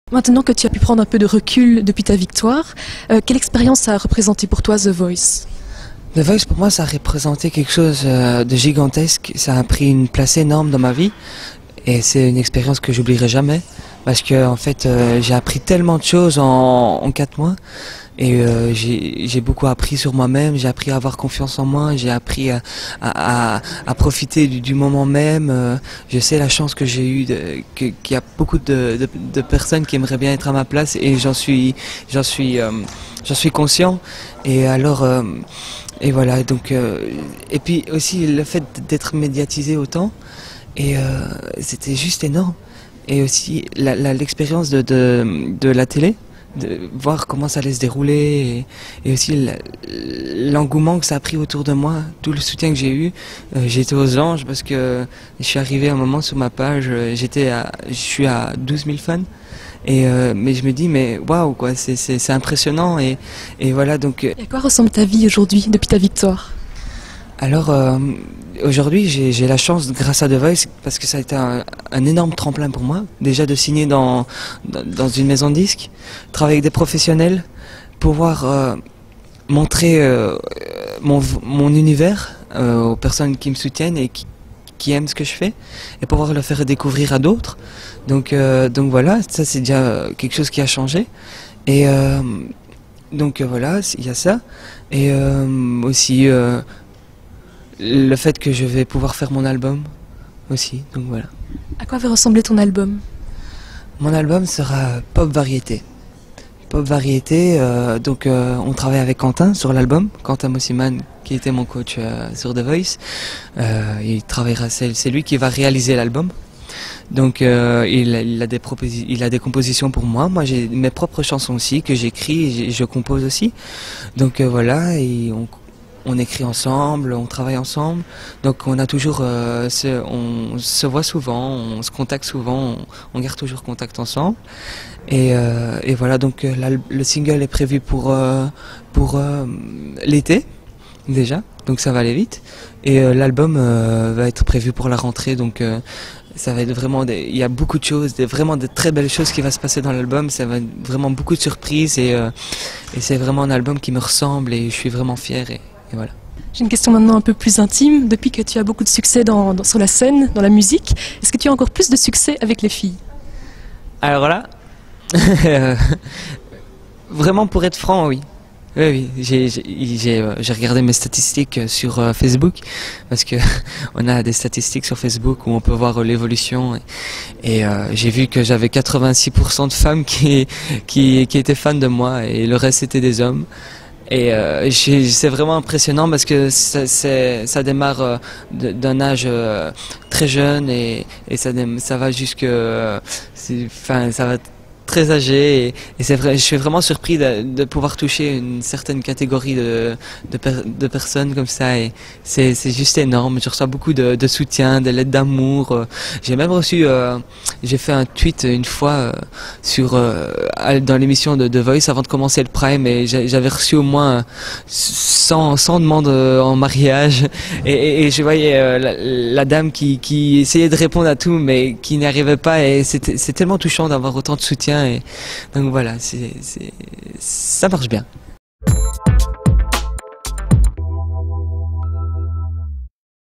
Maintenant que tu as pu prendre un peu de recul depuis ta victoire, quelle expérience ça a représenté pour toi The Voice? The Voice pour moi ça a représenté quelque chose de gigantesque, ça a pris une place énorme dans ma vie et c'est une expérience que j'oublierai jamais parce que en fait j'ai appris tellement de choses en 4 mois et j'ai beaucoup appris sur moi-même, j'ai appris à avoir confiance en moi, j'ai appris à profiter du moment même. Je sais la chance que j'ai eue, qu'il y a beaucoup de personnes qui aimeraient bien être à ma place et j'en suis conscient. Et alors, et voilà, donc, et puis aussi le fait d'être médiatisé autant, et c'était juste énorme. Et aussi l'expérience de la télé, de voir comment ça allait se dérouler et aussi l'engouement que ça a pris autour de moi, tout le soutien que j'ai eu. J'étais aux anges parce que je suis arrivé à un moment sur ma page, je suis à 12 000 fans. Et mais je me dis mais waouh quoi, c'est impressionnant et voilà donc. Et à quoi ressemble ta vie aujourd'hui depuis ta victoire? Alors aujourd'hui j'ai la chance grâce à The Voice parce que ça a été un énorme tremplin pour moi déjà de signer dans une maison de disques, travailler avec des professionnels, pouvoir montrer mon univers aux personnes qui me soutiennent et qui aiment ce que je fais et pouvoir le faire découvrir à d'autres. Donc voilà, ça c'est déjà quelque chose qui a changé et donc voilà, il y a ça et aussi le fait que je vais pouvoir faire mon album aussi, donc voilà. À quoi va ressembler ton album? Mon album sera pop variété. Pop variété, donc on travaille avec Quentin sur l'album, Quentin Mosiman qui était mon coach sur The Voice. Il travaillera, c'est lui qui va réaliser l'album. Donc il a des compositions pour moi. Moi j'ai mes propres chansons aussi que j'écris et je compose aussi. Donc voilà, et on écrit ensemble, on travaille ensemble. Donc on a toujours, on se voit souvent, on se contacte souvent, on garde toujours contact ensemble. Et voilà, donc le single est prévu pour l'été déjà, donc ça va aller vite. Et l'album va être prévu pour la rentrée, donc ça va être vraiment, il y a beaucoup de choses, vraiment de très belles choses qui vont se passer dans l'album. Ça va être vraiment beaucoup de surprises et c'est vraiment un album qui me ressemble et je suis vraiment fier. Et voilà. J'ai une question maintenant un peu plus intime. Depuis que tu as beaucoup de succès sur la scène, dans la musique, est-ce que tu as encore plus de succès avec les filles? Alors là, vraiment pour être franc, oui. Oui, j'ai regardé mes statistiques sur Facebook parce que on a des statistiques sur Facebook où on peut voir l'évolution et j'ai vu que j'avais 86% de femmes qui étaient fans de moi et le reste c'était des hommes. Et c'est vraiment impressionnant parce que ça démarre d'un âge très jeune et ça va jusque, enfin ça va très âgé et c'est vrai, je suis vraiment surpris de pouvoir toucher une certaine catégorie de personnes comme ça et c'est juste énorme. Je reçois beaucoup de soutien, de lettres d'amour. J'ai même reçu, j'ai fait un tweet une fois dans l'émission de The Voice avant de commencer le Prime et j'avais reçu au moins 100 demandes en mariage et je voyais la dame qui essayait de répondre à tout mais qui n'y arrivait pas et c'est tellement touchant d'avoir autant de soutien. Et donc voilà, ça marche bien.